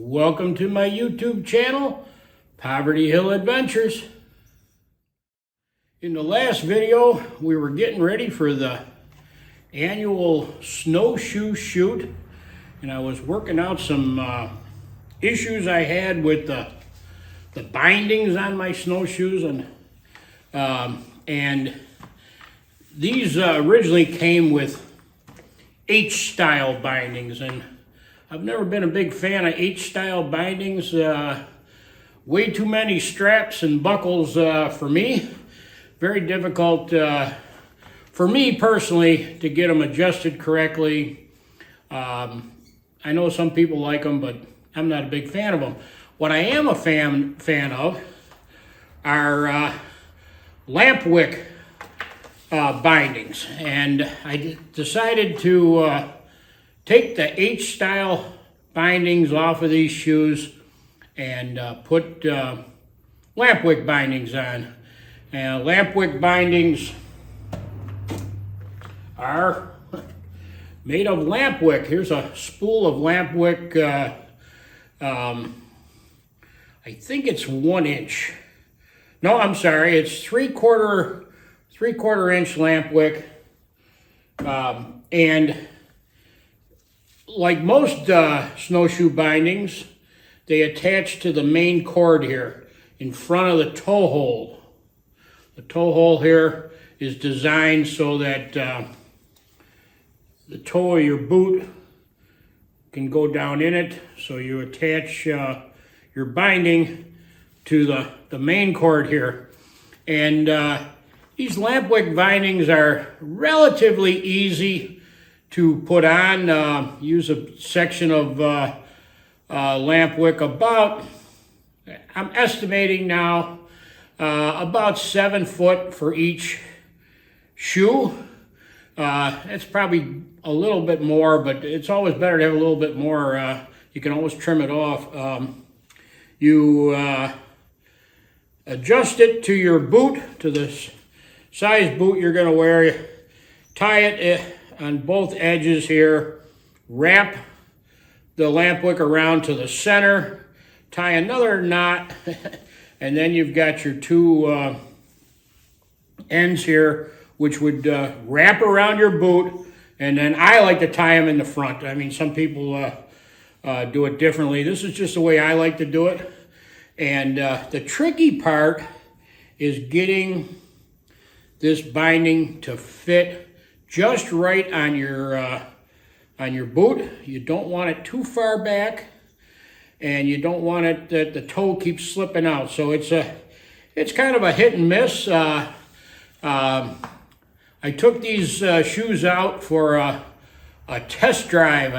Welcome to my YouTube channel, Poverty Hill Adventures. In the last video, we were getting ready for the annual snowshoe shoot, and I was working out some issues I had with the bindings on my snowshoes, and these originally came with H-style bindings, and I've never been a big fan of H-style bindings. Way too many straps and buckles for me. Very difficult for me personally to get them adjusted correctly. I know some people like them, but I'm not a big fan of them. What I am a fan of are Lampwick bindings, and I decided to take the H-style bindings off of these shoes and put Lampwick bindings on. Lampwick bindings are made of Lampwick. Here's a spool of Lampwick. I think it's 1 inch. No, I'm sorry. It's three-quarter inch Lampwick, and like most snowshoe bindings, they attach to the main cord here in front of the toe hole. The toe hole here is designed so that the toe of your boot can go down in it, so you attach your binding to the main cord here. And these Lampwick bindings are relatively easy to put on. Use a section of Lampwick about, I'm estimating now, about 7 foot for each shoe. It's probably a little bit more, but it's always better to have a little bit more. You can always trim it off. You adjust it to your boot, to the size boot you're going to wear. Tie it on both edges here, wrap the Lampwick around to the center, tie another knot, and then you've got your two ends here, which would wrap around your boot, and then I like to tie them in the front. I mean, some people do it differently. This is just the way I like to do it. And the tricky part is getting this binding to fit just right on your boot. You don't want it too far back, and you don't want it that the toe keeps slipping out. So it's kind of a hit and miss. I took these shoes out for a test drive,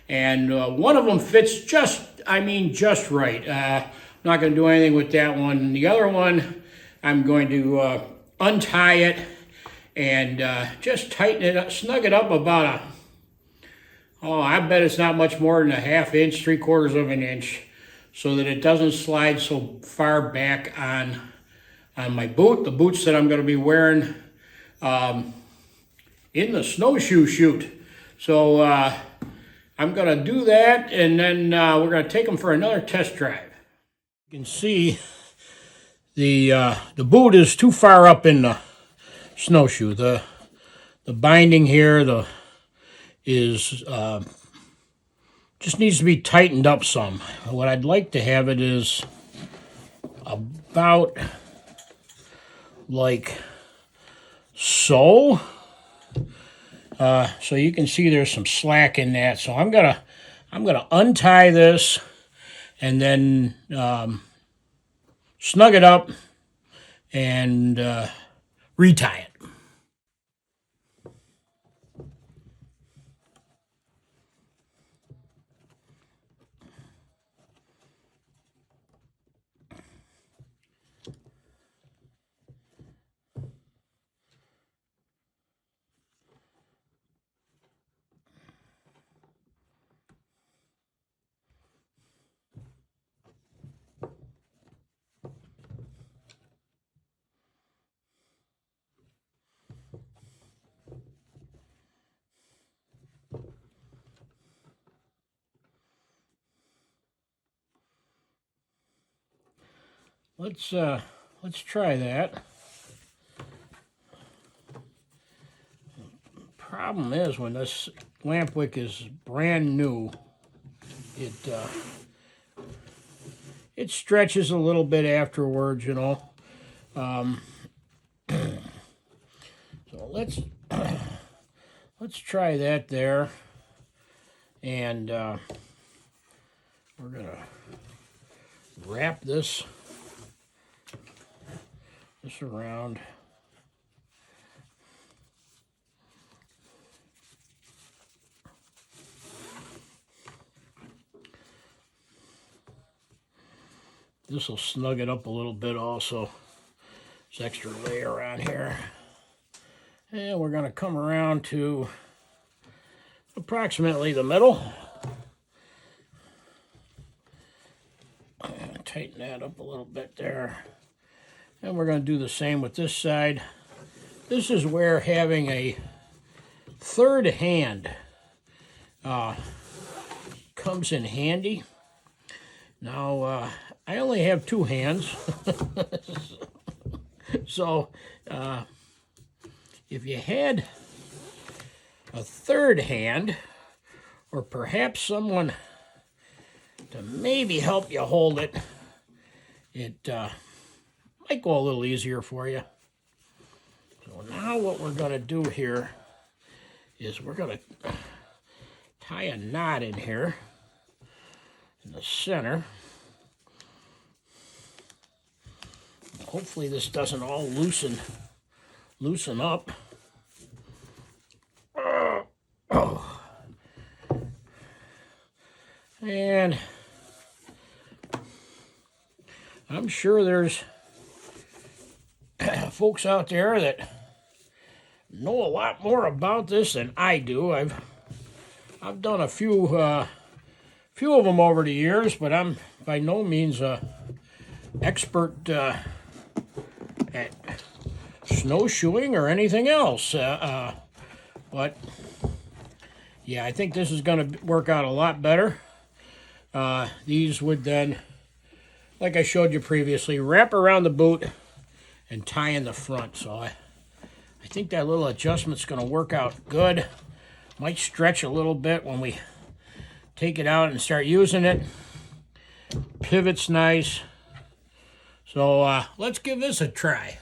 and one of them fits just right. I'm not going to do anything with that one. The other one, I'm going to untie it and just tighten it up, snug it up about I bet it's not much more than a 1/2 inch, 3/4 of an inch, so that it doesn't slide so far back on my boot, the boots that I'm going to be wearing in the snowshoe shoot. So I'm going to do that, and then we're going to take them for another test drive. You can see the boot is too far up in the snowshoe. The binding here is just needs to be tightened up some. What I'd like to have it is about like so. So you can see there's some slack in that. So I'm gonna untie this and then snug it up and retie it. let's try that. Problem is, when this Lampwick is brand new, it stretches a little bit afterwards, you know. So let's try that there, and we're gonna wrap this around. This will snug it up a little bit also. There's extra layer on here. And we're going to come around to approximately the middle. Tighten that up a little bit there. And we're going to do the same with this side. This is where having a third hand comes in handy. Now, I only have two hands. So, if you had a third hand, or perhaps someone to maybe help you hold it, it might go a little easier for you. So now what we're going to do here is we're going to tie a knot in here in the center. Hopefully this doesn't all loosen up. And I'm sure there's folks out there that know a lot more about this than I do. I've done a few of them over the years, but I'm by no means a expert at snowshoeing or anything else. But yeah, I think this is going to work out a lot better. These would then, like I showed you previously, wrap around the boot and tie in the front. So I think that little adjustment's going to work out good. Might stretch a little bit when we take it out and start using it. Pivot's nice. So let's give this a try.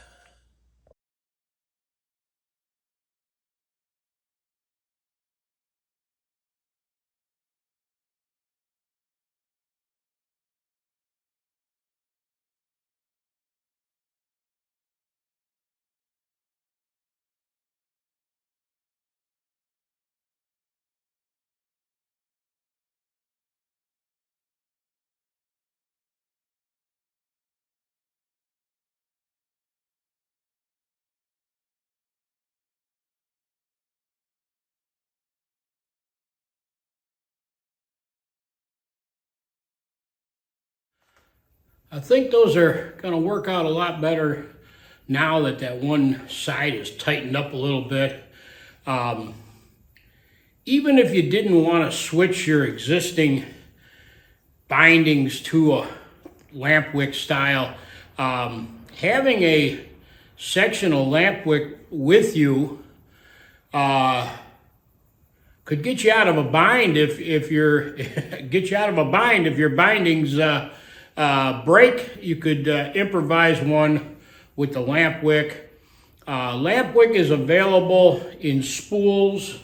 I think those are going to work out a lot better now that one side is tightened up a little bit. Even if you didn't want to switch your existing bindings to a Lampwick style, having a sectional Lampwick with you could get you out of a bind if your bindings break. You could improvise one with the Lampwick. Lampwick is available in spools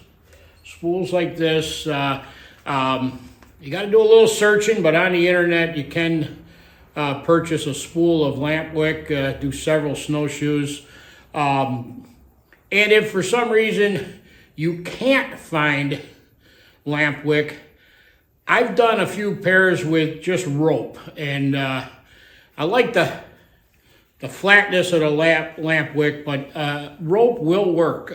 like this. You got to do a little searching, but on the internet you can purchase a spool of Lampwick, do several snowshoes. And if for some reason you can't find Lampwick, I've done a few pairs with just rope, and I like the flatness of the Lampwick, but rope will work.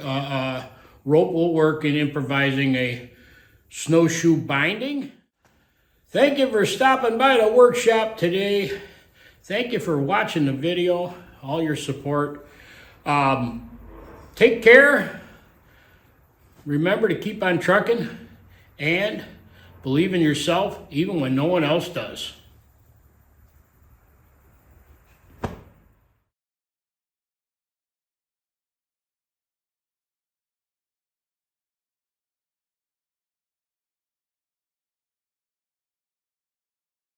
Rope will work in improvising a snowshoe binding. Thank you for stopping by the workshop today. Thank you for watching the video, all your support. Take care. Remember to keep on trucking and believe in yourself even when no one else does.